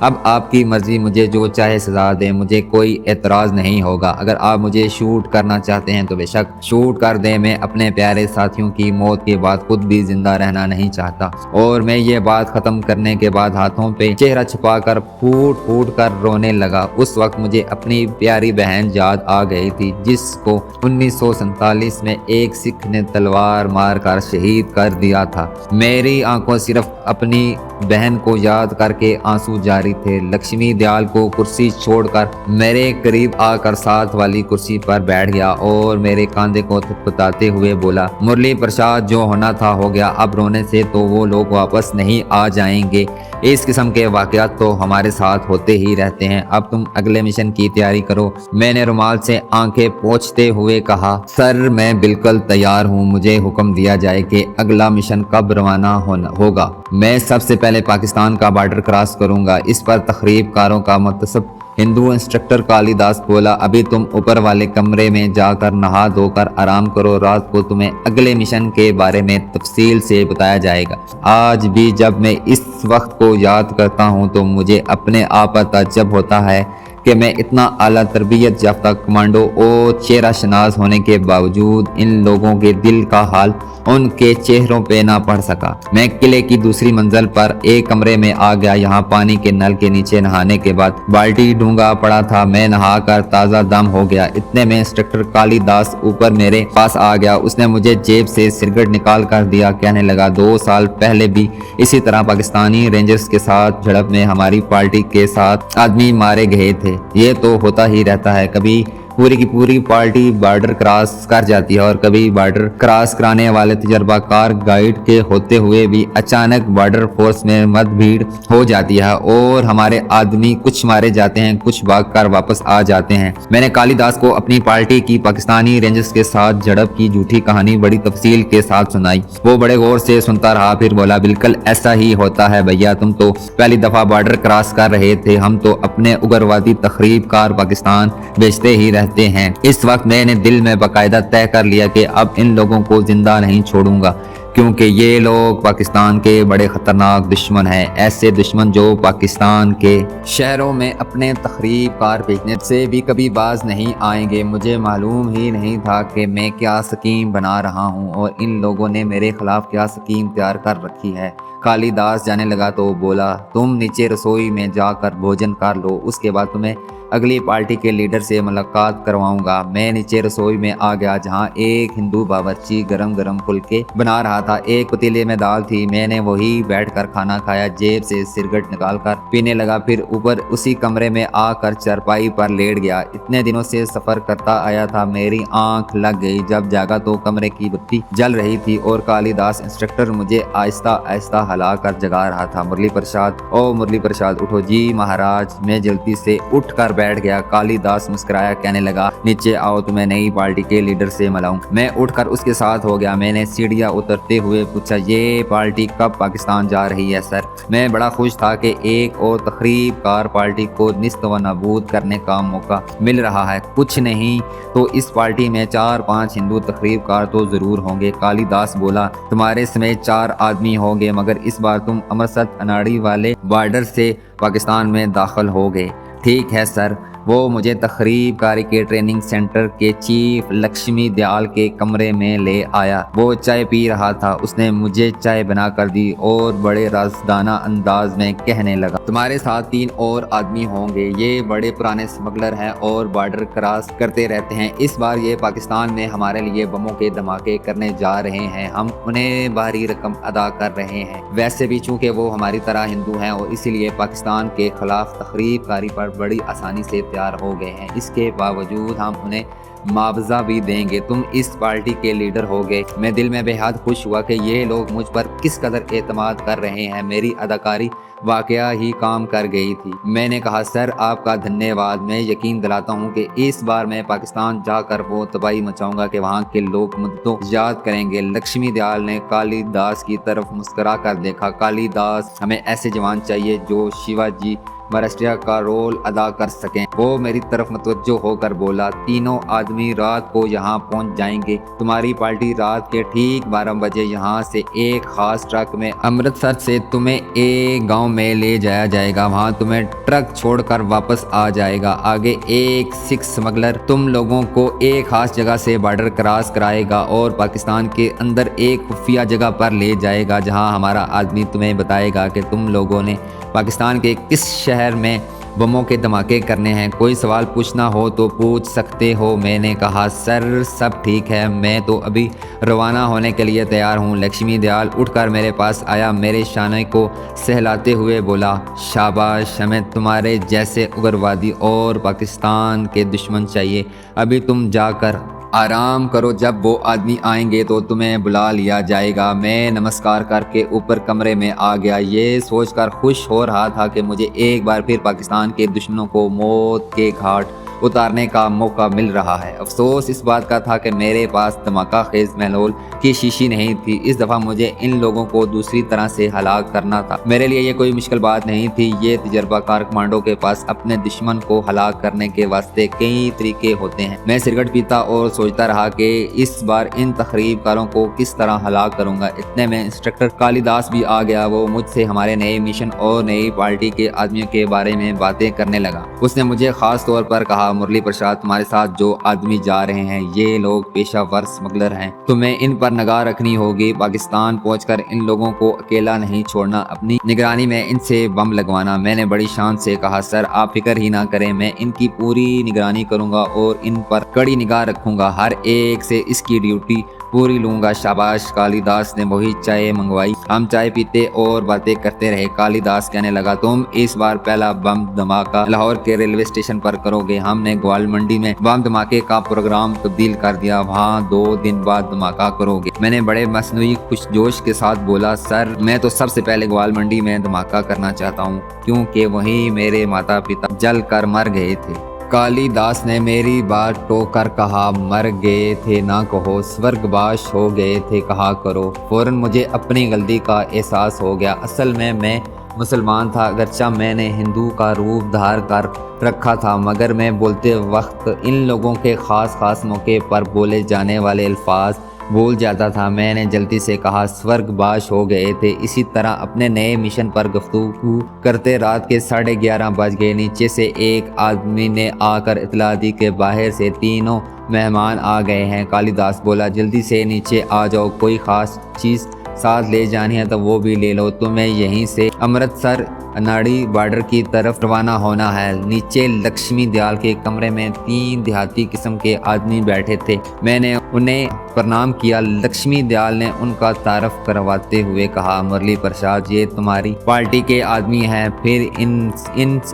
اب آپ کی مرضی، مجھے جو چاہے سزا دیں، مجھے کوئی اعتراض نہیں ہوگا۔ اگر آپ مجھے شوٹ کرنا چاہتے ہیں تو بے شک شوٹ کر دیں، میں اپنے پیارے ساتھیوں کی موت کے بعد خود بھی زندہ رہنا نہیں چاہتا۔ اور میں یہ بات ختم کرنے کے بعد ہاتھوں پہ چہرہ چھپا کر پھوٹ پھوٹ کر رونے لگا۔ اس وقت مجھے اپنی پیاری بہن یاد آ گئی تھی، جس کو 1947 میں ایک سکھ نے تلوار مار کر شہید کر دیا تھا۔ میری آنکھوں صرف اپنی بہن کو یاد کر کے آنسو جاری تھے۔ لکشمی دیال کو کرسی چھوڑ کر میرے قریب آ کر ساتھ والی کرسی پر بیٹھ گیا اور میرے کاندھے کو تھپتاتے ہوئے بولا، مرلی پرساد، جو ہونا تھا ہو گیا، اب رونے سے تو وہ لوگ واپس نہیں آ جائیں گے۔ اس قسم کے واقعات تو ہمارے ساتھ ہوتے ہی رہتے ہیں، اب تم اگلے مشن کی تیاری کرو۔ میں نے رومال سے آنکھیں پوچھتے ہوئے کہا، سر میں بالکل تیار ہوں، مجھے حکم دیا جائے کہ اگلا مشن کب روانہ ہوگا۔ میں سب سے پہلے پاکستان کا بارڈر کراس کروں گا۔ اس پر تخریب کاروں کا متسب ہندو انسٹرکٹر کالی داس بولا، ابھی تم اوپر والے کمرے میں جا کر نہا دھو کر آرام کرو، رات کو تمہیں اگلے مشن کے بارے میں تفصیل سے بتایا جائے گا۔ آج بھی جب میں اس وقت کو یاد کرتا ہوں تو مجھے اپنے آپ پر تعجب ہوتا ہے کہ میں اتنا اعلیٰ تربیت یافتہ کمانڈو اور چہرہ شناس ہونے کے باوجود ان لوگوں کے دل کا حال ان کے چہروں پہ نہ پڑھ سکا۔ میں قلعے کی دوسری منزل پر ایک کمرے میں آ گیا، یہاں پانی کے نل کے نیچے نہانے کے بعد بالٹی ڈھونگا پڑا تھا۔ میں نہا کر تازہ دم ہو گیا، اتنے میں انسٹرکٹر کالی داس اوپر میرے پاس آ گیا۔ اس نے مجھے جیب سے سگریٹ نکال کر دیا، کہنے لگا، 2 سال پہلے بھی اسی طرح پاکستانی رینجرز کے ساتھ جھڑپ میں ہماری پارٹی کے 7 آدمی مارے گئے تھے۔ یہ تو ہوتا ہی رہتا ہے، کبھی پوری کی پوری پارٹی بارڈر کراس کر جاتی ہے اور کبھی بارڈر کراس کرانے والے تجربہ کار گائیڈ کے ہوتے ہوئے بھی اچانک بارڈر فورس میں مد بھیڑ ہو جاتی ہے اور ہمارے آدمی کچھ مارے جاتے ہیں، کچھ بھاگ کر واپس آ جاتے ہیں۔ میں نے کالی داس کو اپنی پارٹی کی پاکستانی رینجرز کے ساتھ جھڑپ کی جھوٹی کہانی بڑی تفصیل کے ساتھ سنائی۔ وہ بڑے غور سے سنتا رہا، پھر بولا، بالکل ایسا ہی ہوتا ہے بھیا، تم تو پہلی دفعہ بارڈر کراس کر رہے تھے، ہم تو اپنے اگروادی تخریب کار پاکستان بیچتے ہی رہتے ہیں۔ اس وقت میں نے دل میں باقاعدہ طے کر لیا کہ اب ان لوگوں کو زندہ نہیں چھوڑوں گا، کیونکہ یہ لوگ پاکستان کے بڑے خطرناک دشمن ہیں، ایسے دشمن جو پاکستان کے شہروں میں اپنے تخریب کار بھیجنے سے بھی کبھی باز نہیں آئیں گے۔ مجھے معلوم ہی نہیں تھا کہ میں کیا سکیم بنا رہا ہوں اور ان لوگوں نے میرے خلاف کیا سکیم تیار کر رکھی ہے۔ کالی داس جانے لگا تو بولا، تم نیچے رسوئی میں جا کر بھوجن کر لو، اس کے بعد تمہیں اگلی پارٹی کے لیڈر سے ملاقات کرواؤں گا۔ میں نیچے رسوئی میں آ گیا، جہاں ایک ہندو باورچی گرم گرم پھلکے بنا رہا تھا۔ ایک پتیلے میں دال تھی، میں نے وہی بیٹھ کر کھانا کھایا، جیب سے سگریٹ نکال کر پینے لگا، پھر اوپر اسی کمرے میں آ کر چارپائی پر لیٹ گیا۔ اتنے دنوں سے سفر کرتا آیا تھا، میری آنکھ لگ گئی، جب جاگا تو کمرے کی بتی جل رہی تھی اور کالی داس انسٹرکٹر مجھے آہستہ آہستہ ہلا کر جگا رہا تھا۔ مرلی پرساد، او مرلی پرساد، اٹھو۔ جی مہاراج۔ میں جلدی سے اٹھ کر بیٹھ گیا۔ کالی داس مسکرایا، کہنے لگا، نیچے آؤ، تمہیں نئی پارٹی کے لیڈر سے ملاؤں۔ میں اٹھ کر اس کے ساتھ ہو گیا۔ میں نے سیڑھیاں اترتے ہوئے پوچھا، یہ پارٹی کب پاکستان جا رہی ہے سر؟ میں بڑا خوش تھا کہ ایک اور تخریب کار پارٹی کو نیست و نابود کرنے کا موقع مل رہا ہے۔ کچھ نہیں تو اس پارٹی میں 4-5 ہندو تخریب کار تو ضرور ہوں گے۔ کالی داس بولا، تمہارے سمیت 4 آدمی ہوں گے، مگر اس بار تم امرست اناڑی والے بارڈر سے پاکستان میں داخل ہو گئے۔ ٹھیک ہے سر۔ وہ مجھے تخریب کاری کے ٹریننگ سینٹر کے چیف لکشمی دیال کے کمرے میں لے آیا۔ وہ چائے پی رہا تھا، اس نے مجھے چائے بنا کر دی اور بڑے رازدانہ انداز میں کہنے لگا، تمہارے ساتھ 3 اور آدمی ہوں گے، یہ بڑے پرانے سمگلر ہیں اور بارڈر کراس کرتے رہتے ہیں۔ اس بار یہ پاکستان میں ہمارے لیے بموں کے دھماکے کرنے جا رہے ہیں، ہم انہیں بھاری رقم ادا کر رہے ہیں۔ ویسے بھی چونکہ وہ ہماری طرح ہندو ہیں اور اسی لیے پاکستان کے خلاف تخریب کاری پر بڑی آسانی سے تیار ہو گئے ہیں، اس کے باوجود ہم انہیں معاوضہ بھی دیں گے۔ تم اس پارٹی کے لیڈر ہو گئے۔ میں دل میں بے حد خوش ہوا کہ یہ لوگ مجھ پر کس قدر اعتماد کر رہے ہیں۔ میری اداکاری واقعہ ہی کام کر گئی تھی۔ میں نے کہا، سر آپ کا دھنیہ واد، میں یقین دلاتا ہوں کہ اس بار میں پاکستان جا کر وہ تباہی مچاؤں گا کہ وہاں کے لوگ مدتوں یاد کریں گے۔ لکشمی دیال نے کالی داس کی طرف مسکرا کر دیکھا، کالی داس، ہمیں ایسے جوان چاہیے جو شیوا جی برسٹیا کا رول ادا کر سکیں۔ وہ میری طرف متوجہ ہو کر بولا، تینوں آدمی رات کو یہاں پہنچ جائیں گے۔ تمہاری پارٹی رات کے ٹھیک 12 بجے یہاں سے ایک خاص ٹرک میں امرتسر سے تمہیں ایک گاؤں میں لے جایا جائے گا۔ وہاں تمہیں ٹرک چھوڑ کر واپس آ جائے گا۔ آگے ایک سکھ اسمگلر تم لوگوں کو ایک خاص جگہ سے بارڈر کراس کرائے گا اور پاکستان کے اندر ایک خفیہ جگہ پر لے جائے گا، جہاں ہمارا آدمی تمہیں بتائے گا کہ تم لوگوں نے پاکستان کے کس شہر میں بموں کے دھماکے کرنے ہیں۔ کوئی سوال پوچھنا ہو تو پوچھ سکتے ہو۔ میں نے کہا، سر سب ٹھیک ہے، میں تو ابھی روانہ ہونے کے لیے تیار ہوں۔ لکشمی دیال اٹھ کر میرے پاس آیا، میرے شانے کو سہلاتے ہوئے بولا، شاباش، ہمیں تمہارے جیسے اگروادی اور پاکستان کے دشمن چاہیے۔ ابھی تم جا کر آرام کرو، جب وہ آدمی آئیں گے تو تمہیں بلا لیا جائے گا۔ میں نمسکار کر کے اوپر کمرے میں آ گیا، یہ سوچ کر خوش ہو رہا تھا کہ مجھے ایک بار پھر پاکستان کے دشمنوں کو موت کے گھاٹ اتارنے کا موقع مل رہا ہے۔ افسوس اس بات کا تھا کہ میرے پاس دھماکہ خیز محلول کی شیشی نہیں تھی۔ اس دفعہ مجھے ان لوگوں کو دوسری طرح سے ہلاک کرنا تھا۔ میرے لیے یہ کوئی مشکل بات نہیں تھی۔ یہ تجربہ کار کمانڈو کے پاس اپنے دشمن کو ہلاک کرنے کے واسطے کئی طریقے ہوتے ہیں۔ میں سگریٹ پیتا اور سوچتا رہا کہ اس بار ان تخریب کاروں کو کس طرح ہلاک کروں گا۔ اتنے میں انسٹرکٹر کالی داس بھی آ گیا۔ وہ مجھ سے ہمارے نئے مشن اور نئی پارٹی کے آدمیوں کے بارے میں باتیں کرنے لگا۔ اس نے مجھے خاص طور پر کہا، مرلی پرساد، تمہارے ساتھ جو آدمی جا رہے ہیں یہ لوگ پیشہ ور اسمگلر ہیں، تمہیں ان پر نگاہ رکھنی ہوگی۔ پاکستان پہنچ کر ان لوگوں کو اکیلا نہیں چھوڑنا، اپنی نگرانی میں ان سے بم لگوانا۔ میں نے بڑی شان سے کہا، سر آپ فکر ہی نہ کریں، میں ان کی پوری نگرانی کروں گا اور ان پر کڑی نگاہ رکھوں گا، ہر ایک سے اس کی ڈیوٹی پوری لوں گا۔ شاباش۔ کالی داس نے وہی چائے منگوائی، ہم چائے پیتے اور باتیں کرتے رہے۔ کالی داس کہنے لگا، تم اس بار پہلا بم دھماکہ لاہور کے ریلوے اسٹیشن پر کرو گے۔ ہم نے گوال منڈی میں بم دھماکے کا پروگرام تبدیل کر دیا، وہاں 2 دن بعد دھماکہ کرو گے۔ میں نے بڑے مصنوعی خوش جوش کے ساتھ بولا، سر میں تو سب سے پہلے گوال منڈی میں دھماکہ کرنا چاہتا ہوں، کیونکہ وہیں میرے ماتا پتا جل کر مر گئے تھے۔ کالی داس نے میری بات ٹوک کر کہا، مر گئے تھے نہ کہو، سورگ باش ہو گئے تھے کہا کرو۔ فوراً مجھے اپنی غلطی کا احساس ہو گیا۔ اصل میں مسلمان تھا، اگرچہ میں نے ہندو کا روپ دھار کر رکھا تھا، مگر میں بولتے وقت ان لوگوں کے خاص موقع پر بولے جانے والے الفاظ بھول جاتا تھا۔ میں نے جلدی سے کہا، سورگ باش ہو گئے تھے۔ اسی طرح اپنے نئے مشن پر گفتگو کرتے رات کے 11:30 بج گئے۔ نیچے سے ایک آدمی نے آ کر اطلاع دی کہ باہر سے تینوں مہمان آ گئے ہیں۔ کالی داس بولا، جلدی سے نیچے آ جاؤ، کوئی خاص چیز ساتھ لے جانی ہے تو وہ بھی لے لو، تمہیں یہیں سے امرتسر اناڑی بارڈر کی طرف روانہ ہونا ہے۔ نیچے لکشمی دیال کے کمرے میں 3 دیہاتی قسم کے آدمی بیٹھے تھے۔ میں نے انہیں پرنام کیا۔ لکشمی دیال نے ان کا تعارف کرواتے ہوئے کہا، مرلی پرساد، یہ تمہاری پارٹی کے آدمی ہیں۔ پھر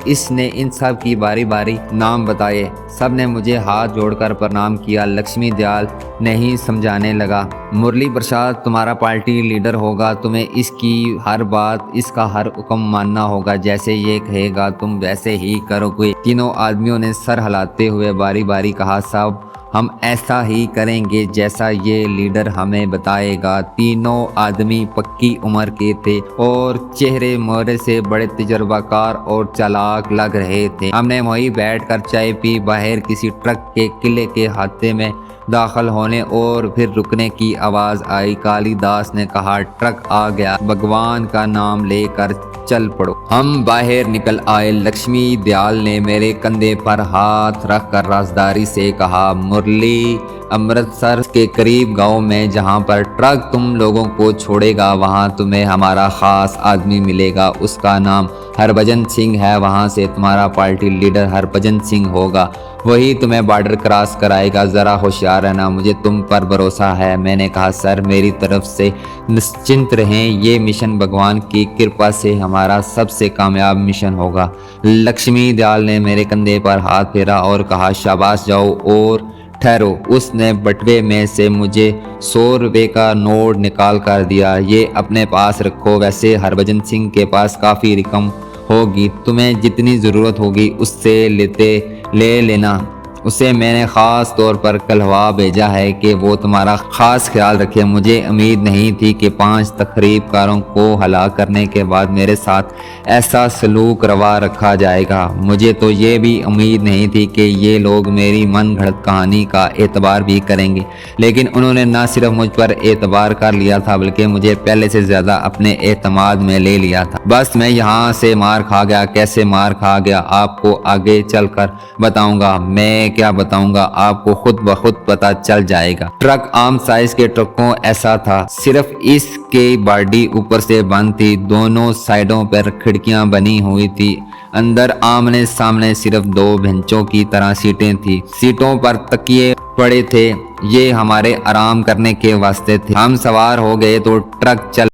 اس نے ان سب کی باری باری نام بتائے۔ سب نے مجھے ہاتھ جوڑ کر پرنام کیا۔ لکشمی دیال نہیں سمجھانے لگا، مرلی پرساد تمہارا پارٹی لیڈر ہوگا، تمہیں اس کی ہر بات، اس کا ہر حکم ماننا ہوگا، جیسے یہ کہے گا تم ویسے ہی کرو گے۔ تینوں آدمیوں نے سر ہلاتے ہوئے باری باری کہا، صاحب ہم ایسا ہی کریں گے جیسا یہ لیڈر ہمیں بتائے گا۔ تینوں آدمی پکی عمر کے تھے اور چہرے مہرے سے بڑے تجربہ کار اور چالاک لگ رہے تھے۔ ہم نے وہیں بیٹھ کر چائے پی۔ باہر کسی ٹرک کے قلعے کے احاطے میں داخل ہونے اور پھر رکنے کی آواز آئی۔ کالی داس نے کہا، ٹرک آ گیا، بھگوان کا نام لے کر چل پڑو۔ ہم باہر نکل آئے۔ لکشمی دیال نے میرے کندھے پر ہاتھ رکھ کر رازداری سے کہا، مرلی، امرتسر کے قریب گاؤں میں جہاں پر ٹرک تم لوگوں کو چھوڑے گا وہاں تمہیں ہمارا خاص آدمی ملے گا، اس کا نام ہربھجن سنگھ ہے۔ وہاں سے تمہارا پارٹی لیڈر ہربھجن سنگھ ہوگا، وہی تمہیں بارڈر کراس کرائے گا۔ ذرا ہوشیار رہنا، مجھے تم پر بھروسہ ہے۔ میں نے کہا، سر میری طرف سے نشچنت رہیں، یہ مشن بھگوان کی کرپا سے ہمارا سب سے کامیاب مشن ہوگا۔ لکشمی دیال نے میرے کندھے پر ہاتھ پھیرا اور کہا، شاباش، جاؤ اور ٹھہرو۔ اس نے بٹوے میں سے مجھے 100 روپے کا نوٹ نکال کر دیا، یہ اپنے پاس رکھو، ویسے ہربھجن سنگھ کے پاس کافی رقم ہوگی، تمہیں جتنی ضرورت ہوگی اس سے لے لینا۔ اسے میں نے خاص طور پر کلوا بھیجا ہے کہ وہ تمہارا خاص خیال رکھے۔ مجھے امید نہیں تھی کہ 5 تخریب کاروں کو ہلاک کرنے کے بعد میرے ساتھ ایسا سلوک روا رکھا جائے گا۔ مجھے تو یہ بھی امید نہیں تھی کہ یہ لوگ میری من گھڑت کہانی کا اعتبار بھی کریں گے، لیکن انہوں نے نہ صرف مجھ پر اعتبار کر لیا تھا بلکہ مجھے پہلے سے زیادہ اپنے اعتماد میں لے لیا تھا۔ بس میں یہاں سے مار کھا گیا۔ کیسے مار کھا گیا آپ کو آگے چل کر بتاؤں گا۔ میں کیا بتاؤں گا، آپ کو خود بخود پتہ چل جائے گا۔ ٹرک عام سائز کے ٹرکوں ایسا تھا، صرف اس کی باڈی اوپر سے بند تھی، دونوں سائڈوں پر کھڑکیاں بنی ہوئی تھی، اندر آمنے سامنے صرف 2 بھینچوں کی طرح سیٹیں تھیں، سیٹوں پر تکیے پڑے تھے، یہ ہمارے آرام کرنے کے واسطے تھے۔ ہم سوار ہو گئے تو ٹرک چل